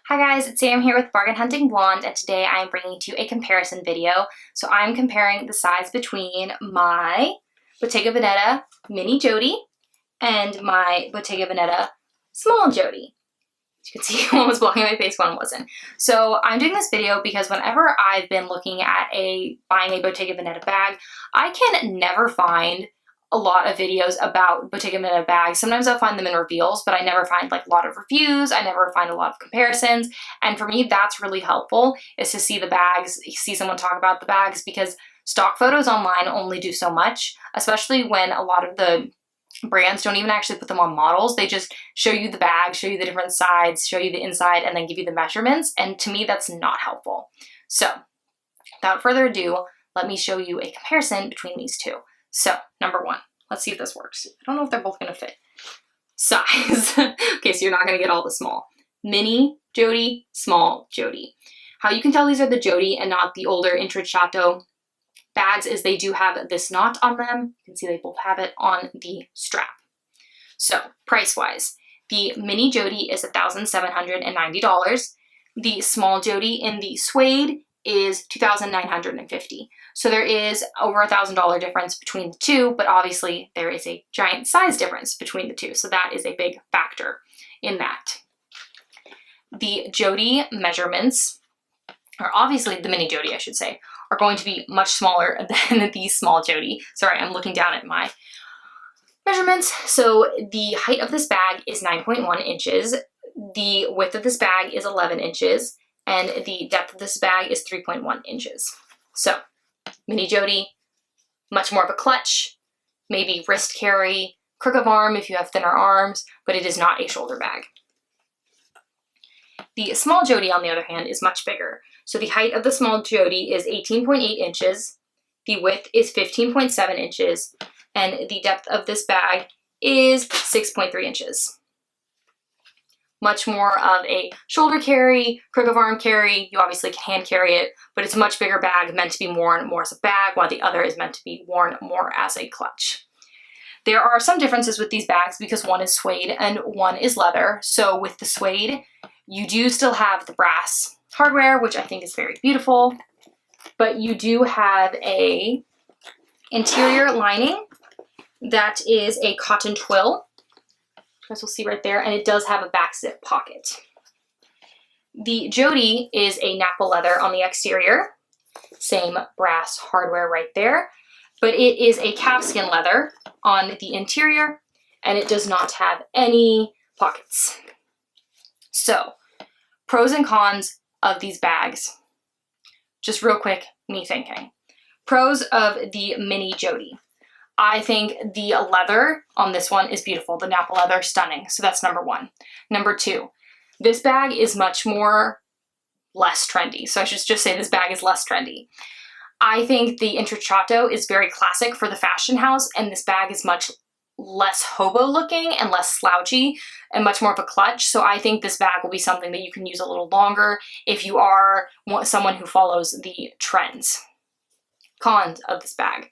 Hi guys, it's Sam here with Bargain Hunting Blonde, and today I am bringing to you a comparison video. So I'm comparing the size between my Bottega Veneta Mini Jodie and my Bottega Veneta Small Jodie. As you can see, one was blocking my face, one wasn't. So I'm doing this video because whenever I've been looking at buying a Bottega Veneta bag, I can never find a lot of videos about Bottega Veneta bags. Sometimes I'll find them in reveals, but I never find like a lot of reviews. I never find a lot of comparisons. And for me, that's really helpful, is to see the bags, see someone talk about the bags, because stock photos online only do so much, especially when a lot of the brands don't even actually put them on models. They just show you the bag, show you the different sides, show you the inside, and then give you the measurements. And to me, that's not helpful. So without further ado, let me show you a comparison between these two. So, number one, let's see if this works. I don't know if they're both gonna fit. Size. Okay, so you're not gonna get all the small. Mini Jodie, small Jodie. How you can tell these are the Jodie and not the older Intrecciato bags is they do have this knot on them. You can see they both have it on the strap. So, price-wise, the Mini Jodie is $1,790. The small Jodie in the suede is $2,950. So there is over $1,000 difference between the two, but obviously there is a giant size difference between the two. So that is a big factor in that. The Jodie measurements, or obviously the Mini Jodie, I should say, are going to be much smaller than the small Jodie. Sorry, I'm looking down at my measurements. So the height of this bag is 9.1 inches. The width of this bag is 11 inches. And the depth of this bag is 3.1 inches. So, Mini Jodie, much more of a clutch, maybe wrist carry, crook of arm if you have thinner arms, but it is not a shoulder bag. The small Jodie, on the other hand, is much bigger. So the height of the small Jodie is 18.8 inches, the width is 15.7 inches, and the depth of this bag is 6.3 inches. Much more of a shoulder carry, crook of arm carry. You obviously can hand carry it, but it's a much bigger bag, meant to be worn more as a bag, while the other is meant to be worn more as a clutch. There are some differences with these bags because one is suede and one is leather. So with the suede, you do still have the brass hardware, which I think is very beautiful, but you do have a interior lining that is a cotton twill, as we'll see right there, and it does have a back zip pocket. The Jodie is a Napa leather on the exterior, same brass hardware right there, but it is a calfskin leather on the interior, and it does not have any pockets. So, pros and cons of these bags. Just real quick, me thinking. Pros of the Mini Jodie. I think the leather on this one is beautiful. The Napa leather, stunning. So that's number one. Number two, this bag is much more less trendy. So I should just say this bag is less trendy. I think the Intrecciato is very classic for the fashion house, and this bag is much less hobo looking and less slouchy and much more of a clutch. So I think this bag will be something that you can use a little longer if you are someone who follows the trends. Cons of this bag.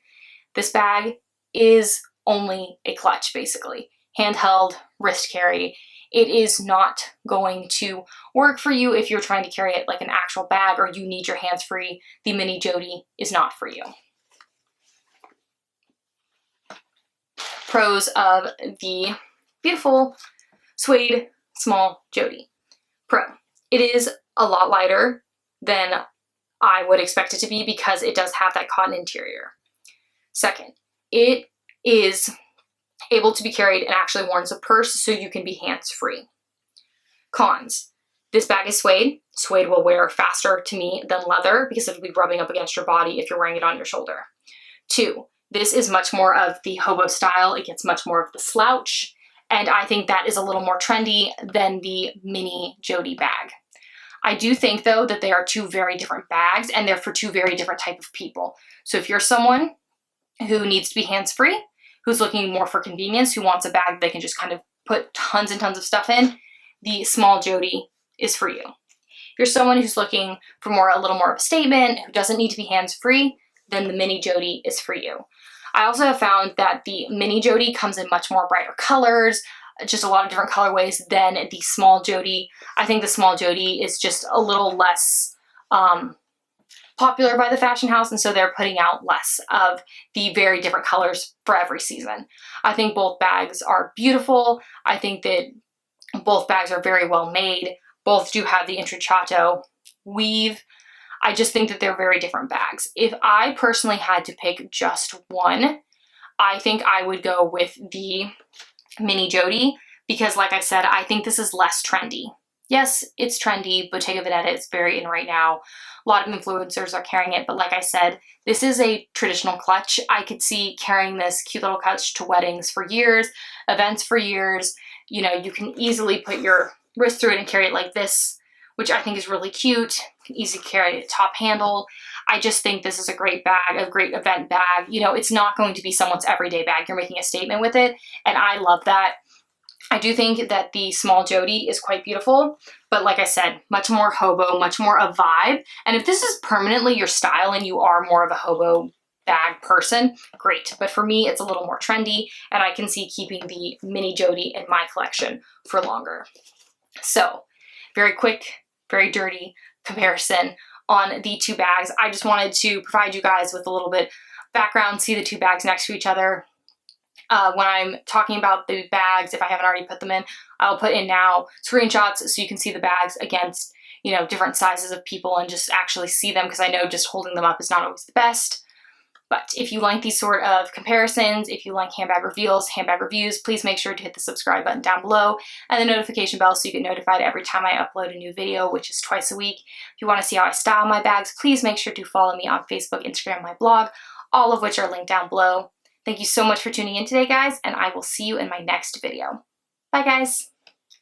This bag is only a clutch, basically. Handheld, wrist carry. It is not going to work for you if you're trying to carry it like an actual bag or you need your hands free. The Mini Jodie is not for you. Pros of the beautiful suede small Jodie. Pro. It is a lot lighter than I would expect it to be because it does have that cotton interior. Second, it is able to be carried and actually worn as a purse so you can be hands-free. Cons. This bag is suede. Suede will wear faster to me than leather because it'll be rubbing up against your body if you're wearing it on your shoulder. Two, this is much more of the hobo style. It gets much more of the slouch, and I think that is a little more trendy than the Mini Jodie bag. I do think, though, that they are two very different bags, and they're for two very different type of people. So if you're someone who needs to be hands-free, who's looking more for convenience, who wants a bag they can just kind of put tons and tons of stuff in, the small Jodie is for you. If you're someone who's looking for a little more of a statement, who doesn't need to be hands-free, then the Mini Jodie is for you. I also have found that the Mini Jodie comes in much more brighter colors, just a lot of different colorways than the small Jodie. I think the small Jodie is just a little less popular by the fashion house, and so they're putting out less of the very different colors for every season. I think both bags are beautiful. I think that both bags are very well made. Both do have the intrecciato weave. I just think that they're very different bags. If I personally had to pick just one, I think I would go with the Mini Jodie, because like I said, I think this is less trendy. Yes, it's trendy. Bottega Veneta is very in right now. A lot of influencers are carrying it, but like I said, this is a traditional clutch. I could see carrying this cute little clutch to weddings for years, events for years. You know, you can easily put your wrist through it and carry it like this, which I think is really cute. You can easily carry it top handle. I just think this is a great bag, a great event bag. You know, it's not going to be someone's everyday bag. You're making a statement with it, and I love that. I do think that the small Jodie is quite beautiful, but like I said, much more hobo, much more a vibe. And if this is permanently your style and you are more of a hobo bag person, great. But for me, it's a little more trendy, and I can see keeping the Mini Jodie in my collection for longer. So, very quick, very dirty comparison on the two bags. I just wanted to provide you guys with a little bit background, see the two bags next to each other. When I'm talking about the bags, if I haven't already put them in, I'll put in now screenshots so you can see the bags against, you know, different sizes of people and just actually see them, because I know just holding them up is not always the best. But if you like these sort of comparisons, if you like handbag reveals, handbag reviews, please make sure to hit the subscribe button down below and the notification bell so you get notified every time I upload a new video, which is twice a week. If you want to see how I style my bags, please make sure to follow me on Facebook, Instagram, my blog, all of which are linked down below. Thank you so much for tuning in today, guys, and I will see you in my next video. Bye, guys.